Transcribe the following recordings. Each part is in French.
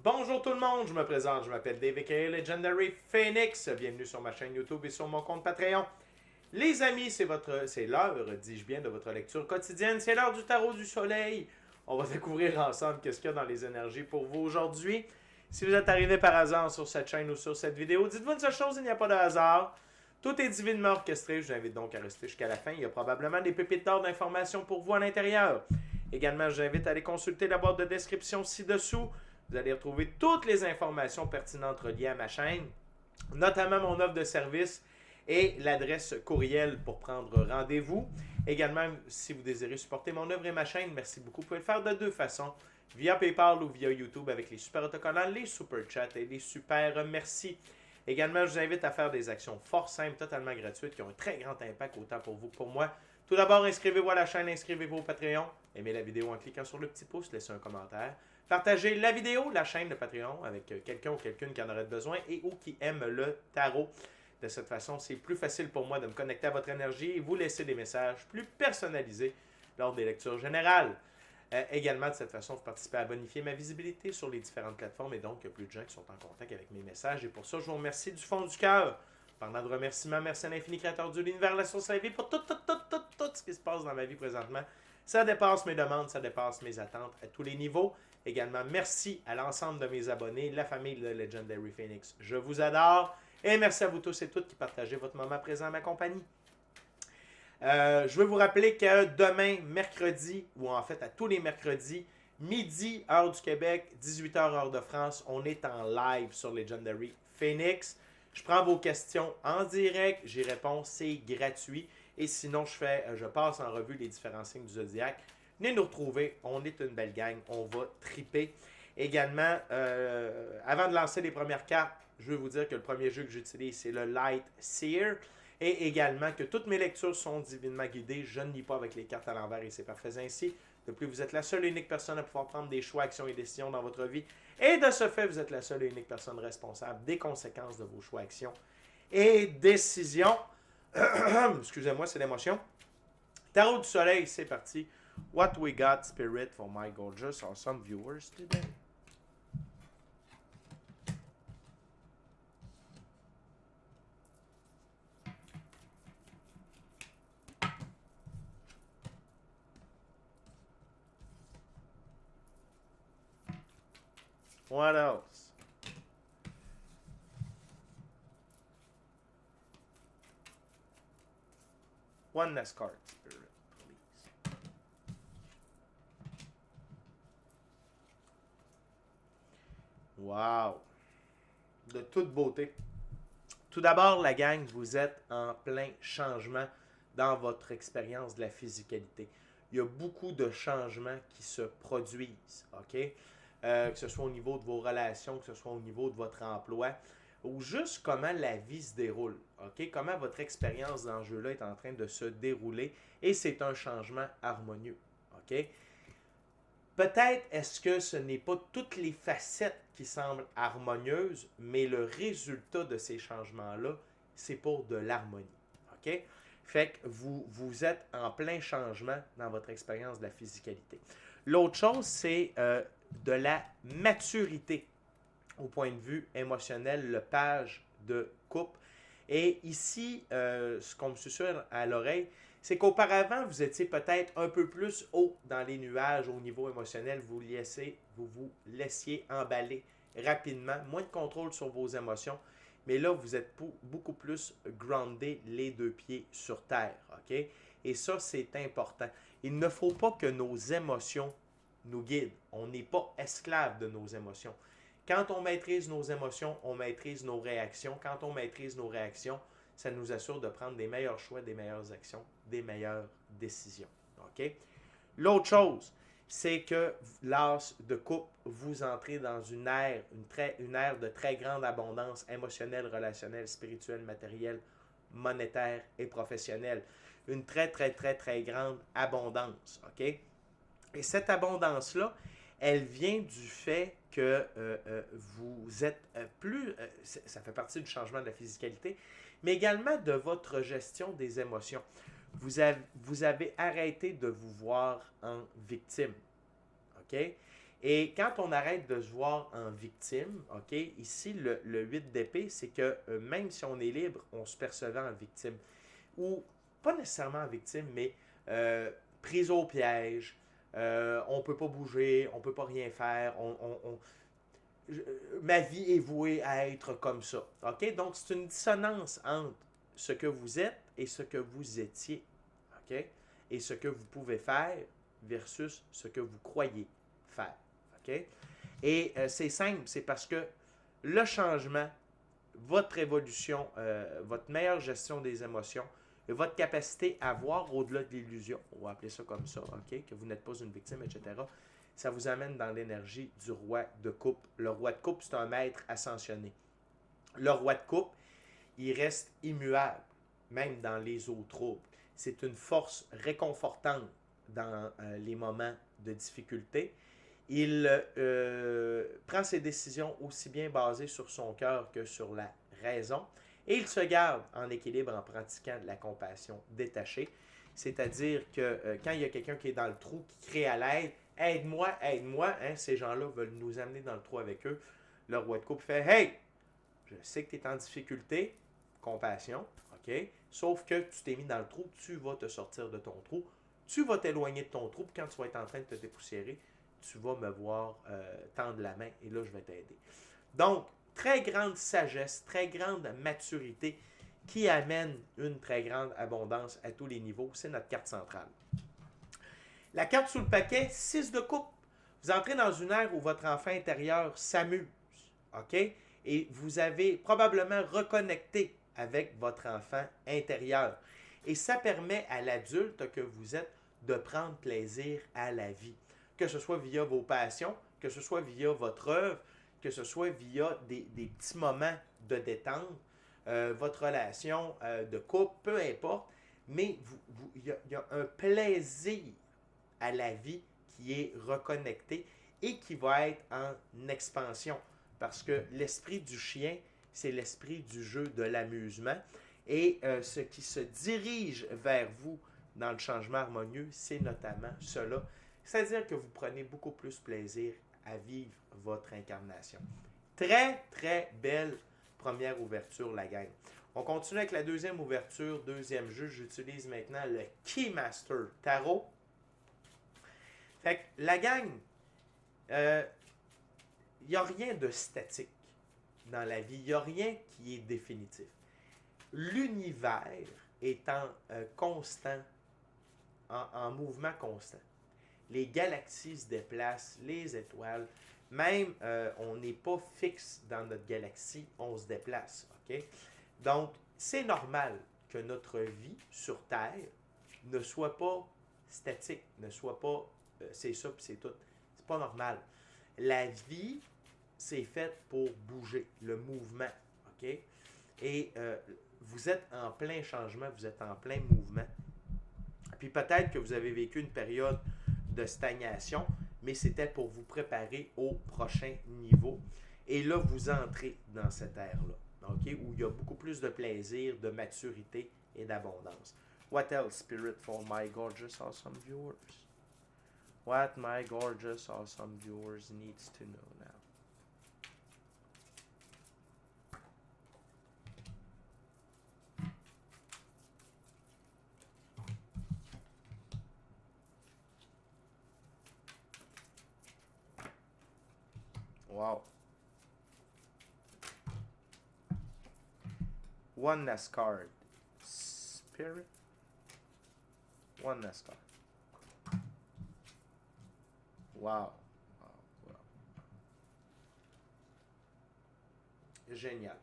Bonjour tout le monde, je me présente, je m'appelle Dave aka Legendary Phoenix. Bienvenue sur ma chaîne YouTube et sur mon compte Patreon. Les amis, c'est l'heure, dis-je bien, de votre lecture quotidienne. C'est l'heure du tarot du soleil. On va découvrir ensemble qu'est-ce qu'il y a dans les énergies pour vous aujourd'hui. Si vous êtes arrivé par hasard sur cette chaîne ou sur cette vidéo, dites-vous une seule chose, il n'y a pas de hasard. Tout est divinement orchestré, je vous invite donc à rester jusqu'à la fin. Il y a probablement des pépites d'or d'informations pour vous à l'intérieur. Également, je vous invite à aller consulter la boîte de description ci-dessous. Vous allez retrouver toutes les informations pertinentes reliées à ma chaîne, notamment mon offre de service et l'adresse courriel pour prendre rendez-vous. Également, si vous désirez supporter mon œuvre et ma chaîne, merci beaucoup. Vous pouvez le faire de deux façons, via PayPal ou via YouTube avec les super autocollants, les super chats et les super merci. Également, je vous invite à faire des actions fort simples, totalement gratuites, qui ont un très grand impact autant pour vous que pour moi. Tout d'abord, inscrivez-vous à la chaîne, inscrivez-vous au Patreon, aimez la vidéo en cliquant sur le petit pouce, laissez un commentaire, partagez la vidéo, la chaîne de Patreon avec quelqu'un ou quelqu'une qui en aurait besoin et ou qui aime le tarot. De cette façon, c'est plus facile pour moi de me connecter à votre énergie et vous laisser des messages plus personnalisés lors des lectures générales. Également, de cette façon, vous participez à bonifier ma visibilité sur les différentes plateformes et donc, il y a plus de gens qui sont en contact avec mes messages. Et pour ça, je vous remercie du fond du cœur. Parlant de remerciements, merci à l'infini créateur de l'univers, la source à la vie, pour tout ce qui se passe dans ma vie présentement. Ça dépasse mes demandes, ça dépasse mes attentes à tous les niveaux. Également, merci à l'ensemble de mes abonnés, la famille de Legendary Phoenix. Je vous adore et merci à vous tous et toutes qui partagez votre moment présent à ma compagnie. Je veux vous rappeler que demain, mercredi, ou en fait à tous les mercredis, midi, heure du Québec, 18h, heure de France, on est en live sur Legendary Phoenix. Je prends vos questions en direct, j'y réponds, c'est gratuit. Et sinon, je passe en revue les différents signes du zodiaque. Venez nous retrouver, on est une belle gang, on va triper. Également, avant de lancer les premières cartes, je veux vous dire que le premier jeu que j'utilise, c'est le Light Seer. Et également que toutes mes lectures sont divinement guidées. Je ne lis pas avec les cartes à l'envers et c'est parfait ainsi. De plus, vous êtes la seule et unique personne à pouvoir prendre des choix, actions et décisions dans votre vie. Et de ce fait, vous êtes la seule et unique personne responsable des conséquences de vos choix, actions et décisions. Excusez-moi, c'est l'émotion. Tarot du soleil, c'est parti. What we got, spirit, for my gorgeous awesome viewers today. What else? Oneness card, spirit, please. Wow! De toute beauté. Tout d'abord, la gang, vous êtes en plein changement dans votre expérience de la physicalité. Il y a beaucoup de changements qui se produisent, OK? Que ce soit au niveau de vos relations, que ce soit au niveau de votre emploi, ou juste comment la vie se déroule, OK? Comment votre expérience dans ce jeu-là est en train de se dérouler, et c'est un changement harmonieux, OK? Peut-être est-ce que ce n'est pas toutes les facettes qui semblent harmonieuses, mais le résultat de ces changements-là, c'est pour de l'harmonie. OK? Fait que vous êtes en plein changement dans votre expérience de la physicalité. L'autre chose, c'est de la maturité au point de vue émotionnel, le page de coupe. Et ici, ce qu'on me susurre à l'oreille, c'est qu'auparavant, vous étiez peut-être un peu plus haut dans les nuages au niveau émotionnel. Vous vous laissiez emballer rapidement, moins de contrôle sur vos émotions. Mais là, vous êtes beaucoup plus groundé, les deux pieds sur terre. OK? Et ça, c'est important. Il ne faut pas que nos émotions nous guident. On n'est pas esclave de nos émotions. Quand on maîtrise nos émotions, on maîtrise nos réactions. Quand on maîtrise nos réactions, ça nous assure de prendre des meilleurs choix, des meilleures actions, des meilleures décisions. OK? L'autre chose, c'est que l'as de coupe, vous entrez dans une ère de très grande abondance émotionnelle, relationnelle, spirituelle, matérielle, monétaire et professionnelle. Une très grande abondance. OK? Et cette abondance-là, elle vient du fait que vous êtes ça fait partie du changement de la physicalité, mais également de votre gestion des émotions. Vous avez arrêté de vous voir en victime. OK? Et quand on arrête de se voir en victime, OK, ici, le 8 d'épée, c'est que même si on est libre, on se percevait en victime. Ou pas nécessairement en victime, mais prise au piège, on ne peut pas bouger, on ne peut pas rien faire, ma vie est vouée à être comme ça. OK? Donc, c'est une dissonance entre ce que vous êtes et ce que vous étiez. OK? Et ce que vous pouvez faire versus ce que vous croyez faire. OK? Et c'est simple, c'est parce que le changement, votre évolution, votre meilleure gestion des émotions, et votre capacité à voir au-delà de l'illusion, on va appeler ça comme ça, OK? Que vous n'êtes pas une victime, etc., ça vous amène dans l'énergie du roi de coupe. Le roi de coupe, c'est un maître ascensionné. Le roi de coupe, il reste immuable, même dans les eaux troubles. C'est une force réconfortante dans les moments de difficulté. Il prend ses décisions aussi bien basées sur son cœur que sur la raison. Et il se garde en équilibre en pratiquant de la compassion détachée. C'est-à-dire que quand il y a quelqu'un qui est dans le trou, qui crie à l'aide, aide-moi, aide-moi, hein, ces gens-là veulent nous amener dans le trou avec eux. Le roi de coupe fait, hey, je sais que tu es en difficulté, compassion, OK? Sauf que tu t'es mis dans le trou, tu vas te sortir de ton trou, tu vas t'éloigner de ton trou, puis quand tu vas être en train de te dépoussiérer, tu vas me voir tendre la main et là, je vais t'aider. Donc, très grande sagesse, très grande maturité qui amène une très grande abondance à tous les niveaux. C'est notre carte centrale. La carte sous le paquet, 6 de coupe. Vous entrez dans une ère où votre enfant intérieur s'amuse, OK? Et vous avez probablement reconnecté avec votre enfant intérieur. Et ça permet à l'adulte que vous êtes de prendre plaisir à la vie. Que ce soit via vos passions, que ce soit via votre œuvre, que ce soit via des petits moments de détente, votre relation de couple, peu importe. Mais il y a un plaisir à la vie qui est reconnecté et qui va être en expansion. Parce que l'esprit du chien, c'est l'esprit du jeu, de l'amusement. Et ce qui se dirige vers vous dans le changement harmonieux, c'est notamment cela. C'est-à-dire que vous prenez beaucoup plus plaisir à vivre votre incarnation. Très, très belle première ouverture, la gang. On continue avec la deuxième ouverture, deuxième jeu. J'utilise maintenant le Keymaster Tarot. Fait que la gang, il n'y a rien de statique dans la vie. Il n'y a rien qui est définitif. L'univers est constant, en mouvement constant. Les galaxies se déplacent, les étoiles. Même, on n'est pas fixe dans notre galaxie, on se déplace. Okay? Donc, c'est normal que notre vie sur Terre ne soit pas statique, ne soit pas c'est ça puis c'est tout. C'est pas normal. La vie, c'est fait pour bouger, le mouvement. OK? Et vous êtes en plein changement, vous êtes en plein mouvement. Puis peut-être que vous avez vécu une période de stagnation, mais c'était pour vous préparer au prochain niveau. Et là, vous entrez dans cette ère-là, okay? Où il y a beaucoup plus de plaisir, de maturité et d'abondance. What else, Spirit, for my gorgeous, awesome viewers? What my gorgeous, awesome viewers needs to know now. Wow. Oneness card. Spirit. Oneness card. Wow. Wow. Génial.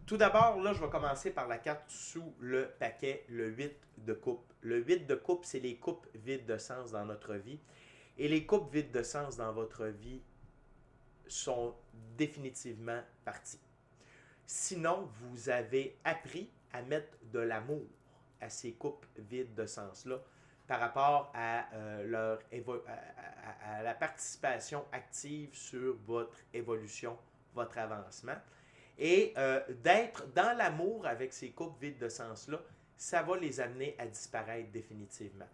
Tout d'abord, là, je vais commencer par la carte sous le paquet, le 8 de coupe. Le 8 de coupe, c'est les coupes vides de sens dans notre vie. Et les coupes vides de sens dans votre vie sont définitivement parties. Sinon, vous avez appris à mettre de l'amour à ces coupes vides de sens-là par rapport à, à la participation active sur votre évolution, votre avancement. Et d'être dans l'amour avec ces coupes vides de sens-là, ça va les amener à disparaître définitivement.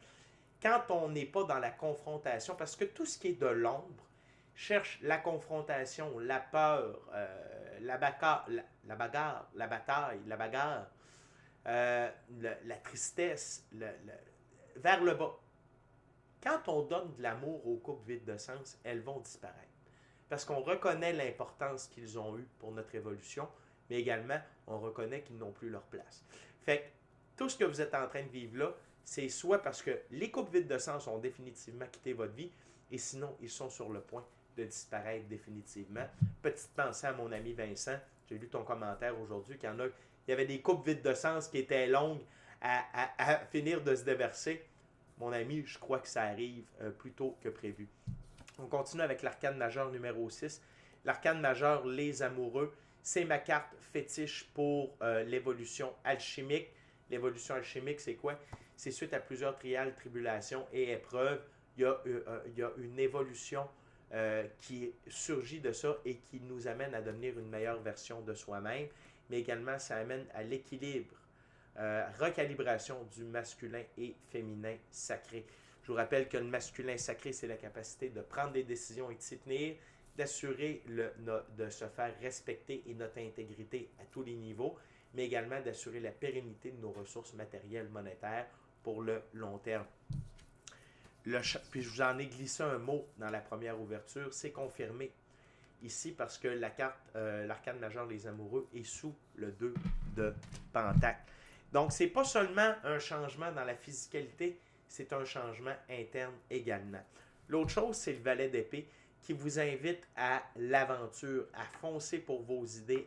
quand on n'est pas dans la confrontation, parce que tout ce qui est de l'ombre cherche la confrontation, la peur, la bagarre, la bataille, la bagarre, la tristesse, vers le bas. Quand on donne de l'amour aux couples vides de sens, elles vont disparaître. Parce qu'on reconnaît l'importance qu'ils ont eue pour notre évolution, mais également, on reconnaît qu'ils n'ont plus leur place. Fait que tout ce que vous êtes en train de vivre là, c'est soit parce que les couples vides de sens ont définitivement quitté votre vie, et sinon, ils sont sur le point de disparaître définitivement. Petite pensée à mon ami Vincent, j'ai lu ton commentaire aujourd'hui, qu'il y avait des couples vides de sens qui étaient longues à finir de se déverser. Mon ami, je crois que ça arrive plus tôt que prévu. On continue avec l'arcane majeure numéro 6. L'arcane majeure, les amoureux, c'est ma carte fétiche pour l'évolution alchimique. L'évolution alchimique, c'est quoi? C'est suite à plusieurs trials, tribulations et épreuves, il y a une évolution qui surgit de ça et qui nous amène à devenir une meilleure version de soi-même, mais également ça amène à l'équilibre, recalibration du masculin et féminin sacré. Je vous rappelle que le masculin sacré, c'est la capacité de prendre des décisions et de s'y tenir, d'assurer de se faire respecter et notre intégrité à tous les niveaux, mais également d'assurer la pérennité de nos ressources matérielles monétaires pour le long terme. Puis je vous en ai glissé un mot dans la première ouverture, c'est confirmé ici parce que la carte, l'arcane majeure les amoureux est sous le 2 de Pentacle. Donc, ce n'est pas seulement un changement dans la physicalité, c'est un changement interne également. L'autre chose, c'est le valet d'épée qui vous invite à l'aventure, à foncer pour vos idées,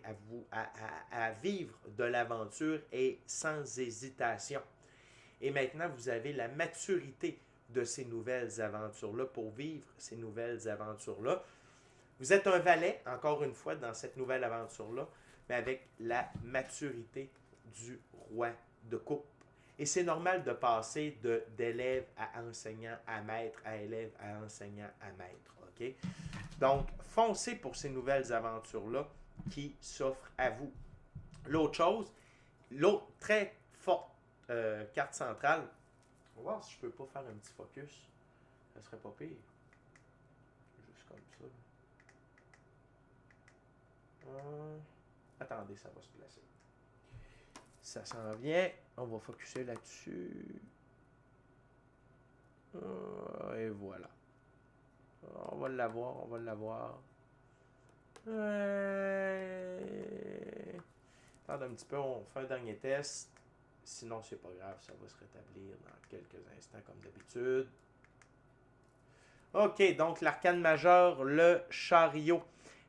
à vivre de l'aventure et sans hésitation. Et maintenant, vous avez la maturité de ces nouvelles aventures-là pour vivre ces nouvelles aventures-là. Vous êtes un valet, encore une fois, dans cette nouvelle aventure-là, mais avec la maturité du roi de coupe. Et c'est normal de passer d'élève à enseignant à maître, à élève à enseignant à maître. Okay? Donc, foncez pour ces nouvelles aventures-là qui s'offrent à vous. L'autre chose, l'autre très forte carte centrale, on va voir si je peux pas faire un petit focus. Ça serait pas pire. Juste comme ça. Attendez, ça va se placer. Ça s'en vient. On va focuser là-dessus. Et voilà. On va l'avoir, on va l'avoir. Attendez un petit peu, on fait un dernier test. Sinon, c'est pas grave, ça va se rétablir dans quelques instants comme d'habitude. OK, donc l'arcane majeur, le chariot.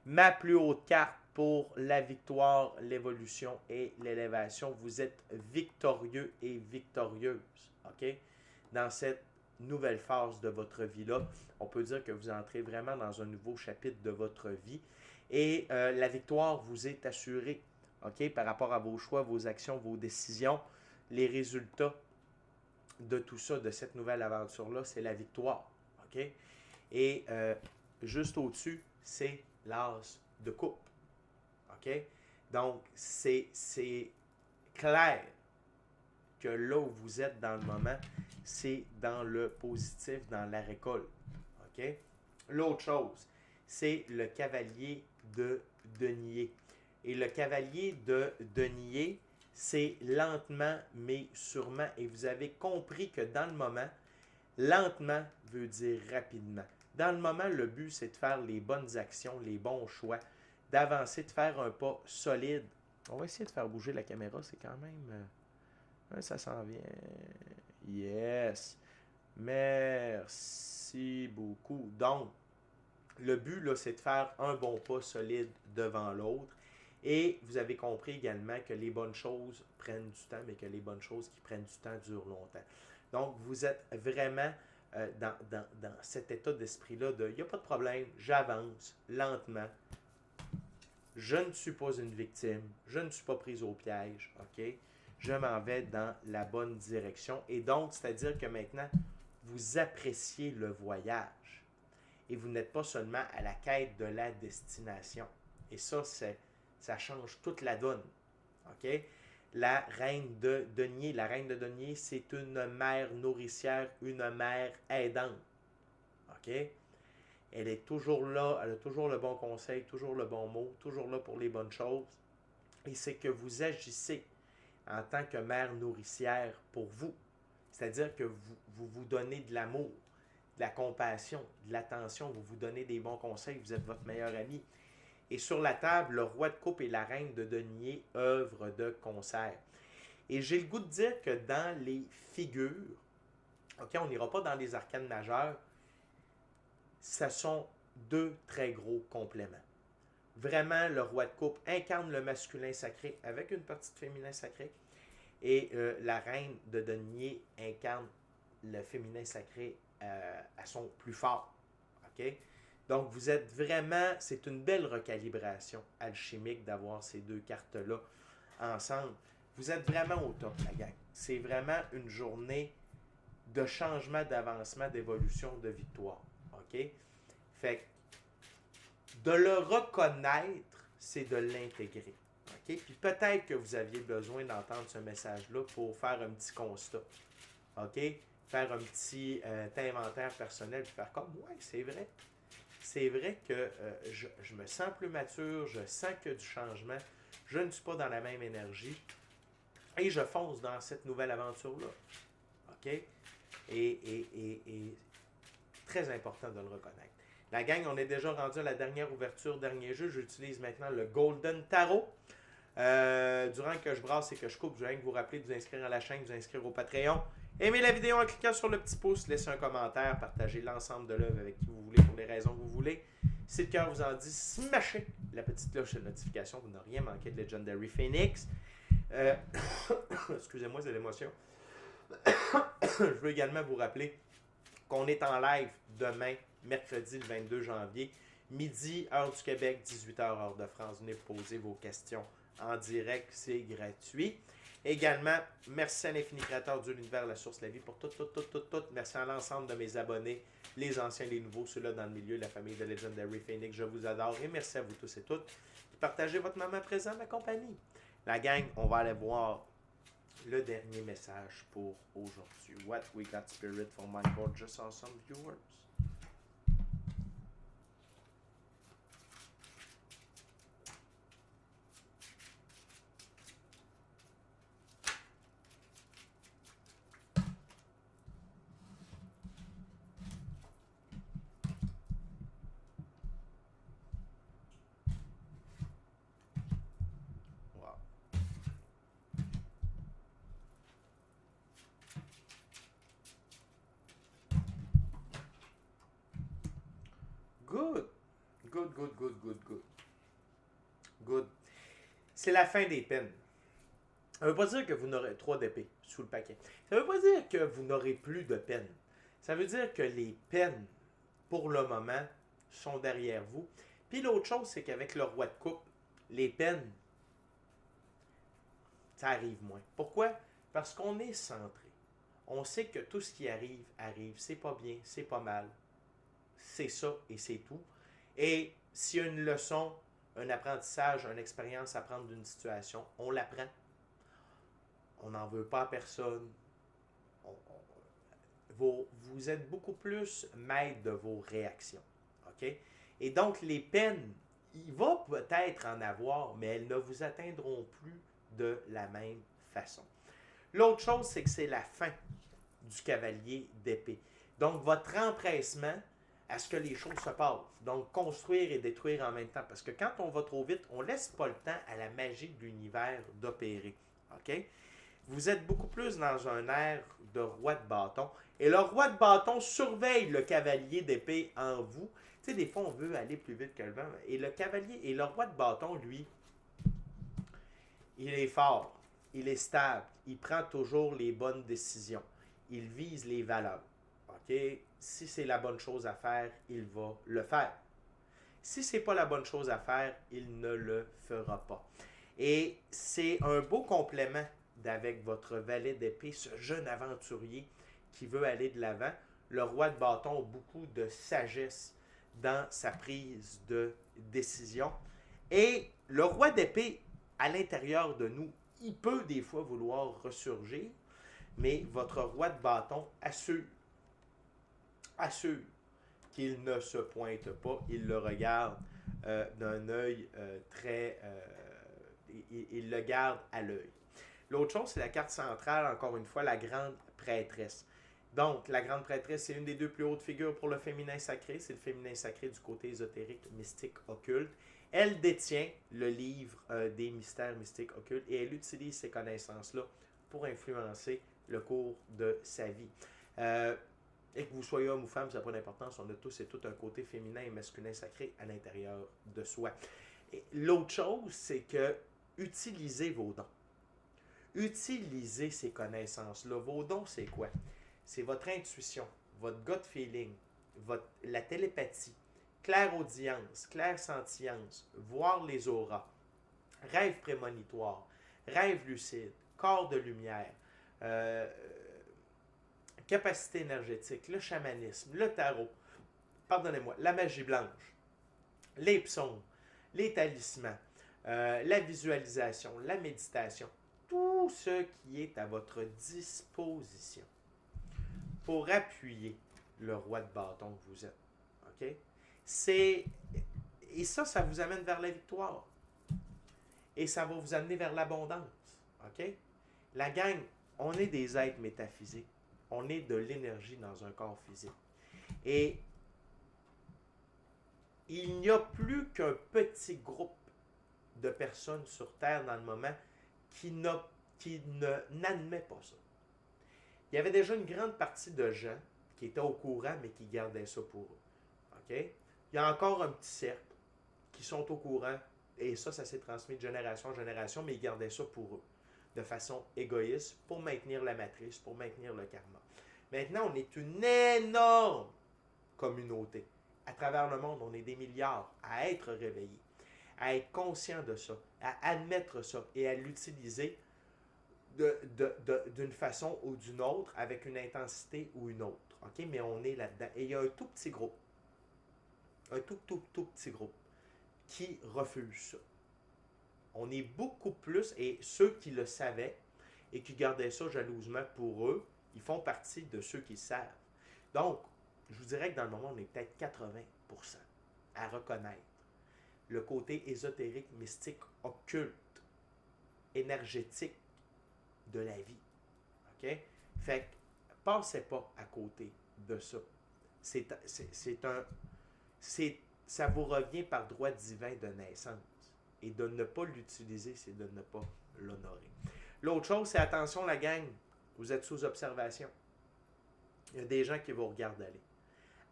Ma plus haute carte pour la victoire, l'évolution et l'élévation. Vous êtes victorieux et victorieuse, OK? Dans cette nouvelle phase de votre vie-là, on peut dire que vous entrez vraiment dans un nouveau chapitre de votre vie. Et la victoire vous est assurée, OK? Par rapport à vos choix, vos actions, vos décisions. Les résultats de tout ça, de cette nouvelle aventure-là, c'est la victoire, OK? Et juste au-dessus, c'est l'as de coupe. OK? Donc, c'est clair que là où vous êtes dans le moment, c'est dans le positif, dans la récolte. OK? L'autre chose, c'est le cavalier de denier. Et le cavalier de denier, c'est lentement mais sûrement. Et vous avez compris que dans le moment, lentement veut dire rapidement. Dans le moment, le but, c'est de faire les bonnes actions, les bons choix, d'avancer, de faire un pas solide. On va essayer de faire bouger la caméra, c'est quand même... ça s'en vient. Yes. Merci beaucoup. Donc, le but, là, c'est de faire un bon pas solide devant l'autre. Et vous avez compris également que les bonnes choses prennent du temps, mais que les bonnes choses qui prennent du temps durent longtemps. Donc, vous êtes vraiment dans cet état d'esprit-là de « il n'y a pas de problème, j'avance lentement, je ne suis pas une victime, je ne suis pas prise au piège, ok? Je m'en vais dans la bonne direction. » Et donc, c'est-à-dire que maintenant, vous appréciez le voyage et vous n'êtes pas seulement à la quête de la destination. Et ça, ça change toute la donne. OK? la reine de denier. La reine de denier, c'est une mère nourricière, une mère aidante. OK? Elle est toujours là, elle a toujours le bon conseil, toujours le bon mot, toujours là pour les bonnes choses. Et c'est que vous agissez en tant que mère nourricière pour vous. C'est-à-dire que vous donnez de l'amour, de la compassion, de l'attention, vous vous donnez des bons conseils, vous êtes votre meilleur ami. Et sur la table, le roi de coupe et la reine de denier œuvrent de concert. Et j'ai le goût de dire que dans les figures, OK, on n'ira pas dans les arcanes majeures, ce sont deux très gros compléments. Vraiment, le roi de coupe incarne le masculin sacré avec une partie de féminin sacré. Et la reine de denier incarne le féminin sacré à son plus fort. OK? Donc, vous êtes vraiment, c'est une belle recalibration alchimique d'avoir ces deux cartes-là ensemble. Vous êtes vraiment au top, la gang. C'est vraiment une journée de changement, d'avancement, d'évolution, de victoire. OK? Fait que de le reconnaître, c'est de l'intégrer. OK? Puis peut-être que vous aviez besoin d'entendre ce message-là pour faire un petit constat. OK? Faire un petit inventaire personnel, puis faire comme, ouais, c'est vrai. C'est vrai que je me sens plus mature, je sens qu'il y a du changement, je ne suis pas dans la même énergie et je fonce dans cette nouvelle aventure-là. OK? Et très important de le reconnaître. La gang, on est déjà rendu à la dernière ouverture, dernier jeu. J'utilise maintenant le Golden Tarot. Durant que je brasse et que je coupe, je viens de vous rappeler de vous inscrire à la chaîne, de vous inscrire au Patreon. Aimez la vidéo en cliquant sur le petit pouce, laissez un commentaire, partagez l'ensemble de l'œuvre avec qui vous voulez pour les raisons que vous voulez. Si le cœur vous en dit, smashez la petite cloche de notification pour ne rien manquer de Legendary Phoenix. Excusez-moi, c'est l'émotion. Je veux également vous rappeler qu'on est en live demain, mercredi le 22 janvier, midi, heure du Québec, 18h, heure de France. Venez poser vos questions en direct, c'est gratuit. Également, merci à l'infini créateur de l'univers, la source, la vie, pour tout. Merci à l'ensemble de mes abonnés, les anciens, les nouveaux, ceux-là dans le milieu, la famille de Legendary Phoenix, je vous adore et merci à vous tous et toutes. Partagez votre moment présent, ma compagnie. La gang, on va aller voir le dernier message pour aujourd'hui. What we got spirit for my gorgeous awesome viewers. Good. C'est la fin des peines. Ça ne veut pas dire que vous n'aurez 3 d'épée sous le paquet. Ça ne veut pas dire que vous n'aurez plus de peines. Ça veut dire que les peines, pour le moment, sont derrière vous. Puis l'autre chose, c'est qu'avec le roi de coupe, les peines, ça arrive moins. Pourquoi? Parce qu'on est centré. On sait que tout ce qui arrive, arrive. C'est pas bien, c'est pas mal. C'est ça et c'est tout. Et s'il y a une leçon, un apprentissage, une expérience à prendre d'une situation, on l'apprend. On n'en veut pas à personne. Vous êtes beaucoup plus maître de vos réactions. OK? Et donc, les peines, il va peut-être en avoir, mais elles ne vous atteindront plus de la même façon. L'autre chose, c'est que c'est la fin du cavalier d'épée. Donc, votre empressement à ce que les choses se passent. Donc, construire et détruire en même temps. Parce que quand on va trop vite, on ne laisse pas le temps à la magie de l'univers d'opérer. OK? Vous êtes beaucoup plus dans un air de roi de bâton. Et le roi de bâton surveille le cavalier d'épée en vous. Tu sais, des fois, on veut aller plus vite que le vent. Et le cavalier et le roi de bâton, lui, il est fort. Il est stable. Il prend toujours les bonnes décisions. Il vise les valeurs. OK? Si c'est la bonne chose à faire, il va le faire. Si ce n'est pas la bonne chose à faire, il ne le fera pas. Et c'est un beau complément d'avec votre valet d'épée, ce jeune aventurier qui veut aller de l'avant. Le roi de bâton a beaucoup de sagesse dans sa prise de décision. Et le roi d'épée, à l'intérieur de nous, il peut des fois vouloir ressurgir, mais votre roi de bâton assure qu'il ne se pointe pas, il le regarde d'un œil très... il le garde à l'œil. L'autre chose, c'est la carte centrale, encore une fois, la grande prêtresse. Donc, la grande prêtresse, c'est une des deux plus hautes figures pour le féminin sacré. C'est le féminin sacré du côté ésotérique, mystique, occulte. Elle détient le livre des mystères mystiques occultes et elle utilise ces connaissances-là pour influencer le cours de sa vie. Et que vous soyez homme ou femme, ça n'a pas d'importance. On a tous et toutes un côté féminin et masculin sacré à l'intérieur de soi. Et l'autre chose, c'est que utilisez vos dons. Utilisez ces connaissances-là. Vos dons, c'est quoi? C'est votre intuition, votre gut feeling, la télépathie, clairaudience, clairsentience, voir les auras, rêve prémonitoire, rêve lucide, corps de lumière, capacité énergétique, le chamanisme, le tarot, pardonnez-moi, la magie blanche, les psaumes, les talismans, la visualisation, la méditation, tout ce qui est à votre disposition pour appuyer le roi de bâton que vous êtes. OK? Et ça vous amène vers la victoire. Et ça va vous amener vers l'abondance. OK? La gang, on est des êtres métaphysiques. On est de l'énergie dans un corps physique. Et il n'y a plus qu'un petit groupe de personnes sur Terre dans le moment qui n'admet pas ça. Il y avait déjà une grande partie de gens qui étaient au courant, mais qui gardaient ça pour eux. OK? Il y a encore un petit cercle qui sont au courant, et ça s'est transmis de génération en génération, mais ils gardaient ça pour eux, de façon égoïste, pour maintenir la matrice, pour maintenir le karma. Maintenant, on est une énorme communauté. À travers le monde, on est des milliards à être réveillés, à être conscients de ça, à admettre ça et à l'utiliser d'une façon ou d'une autre, avec une intensité ou une autre. OK? Mais on est là-dedans. Et il y a un tout petit groupe, un tout petit groupe qui refuse ça. On est beaucoup plus, et ceux qui le savaient et qui gardaient ça jalousement pour eux, ils font partie de ceux qui savent. Donc, je vous dirais que dans le moment, on est peut-être 80% à reconnaître le côté ésotérique, mystique, occulte, énergétique de la vie. OK? Fait que passez pas à côté de ça. Ça vous revient par droit divin de naissance. Et de ne pas l'utiliser, c'est de ne pas l'honorer. L'autre chose, c'est attention la gang, vous êtes sous observation. Il y a des gens qui vous regardent aller.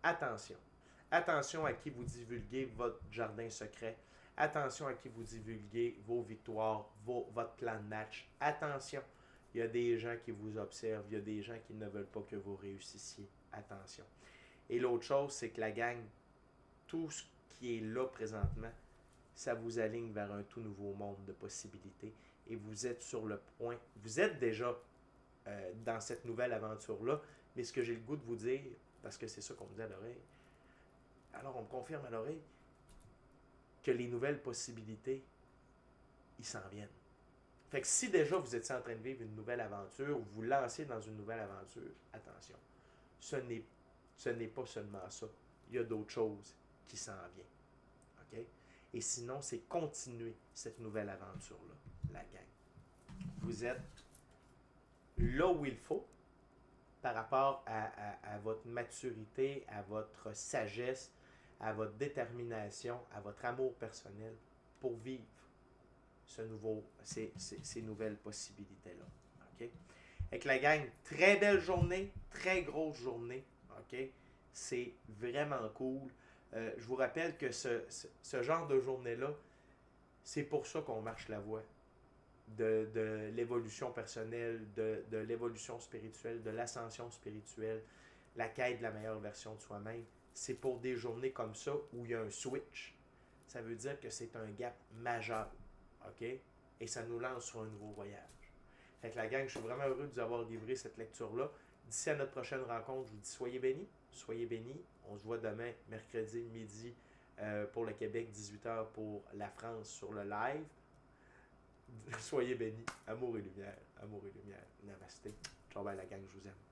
Attention. Attention à qui vous divulguez votre jardin secret. Attention à qui vous divulguez vos victoires, votre plan de match. Attention. Il y a des gens qui vous observent. Il y a des gens qui ne veulent pas que vous réussissiez. Attention. Et l'autre chose, c'est que la gang, tout ce qui est là présentement, ça vous aligne vers un tout nouveau monde de possibilités. Et vous êtes sur le point, vous êtes déjà dans cette nouvelle aventure-là. Mais ce que j'ai le goût de vous dire, parce que c'est ça qu'on me dit à l'oreille, alors on me confirme à l'oreille que les nouvelles possibilités, ils s'en viennent. Fait que si déjà vous étiez en train de vivre une nouvelle aventure, vous vous lancez dans une nouvelle aventure, attention, ce n'est pas seulement ça. Il y a d'autres choses qui s'en viennent. OK? Et sinon, c'est continuer cette nouvelle aventure-là, la gang. Vous êtes là où il faut par rapport à votre maturité, à votre sagesse, à votre détermination, à votre amour personnel pour vivre ces nouvelles possibilités-là. OK? Avec la gang, très belle journée, très grosse journée. OK? C'est vraiment cool. Je vous rappelle que ce genre de journée-là, c'est pour ça qu'on marche la voie de l'évolution personnelle, de l'évolution spirituelle, de l'ascension spirituelle, la quête de la meilleure version de soi-même. C'est pour des journées comme ça où il y a un switch. Ça veut dire que c'est un gap majeur. OK? Et ça nous lance sur un nouveau voyage. Fait que la gang, je suis vraiment heureux de vous avoir livré cette lecture-là. D'ici à notre prochaine rencontre, je vous dis soyez bénis. Soyez bénis. On se voit demain, mercredi, midi, pour le Québec, 18h pour la France sur le live. Soyez bénis. Amour et lumière. Amour et lumière. Namasté. Ciao, bye la gang, je vous aime.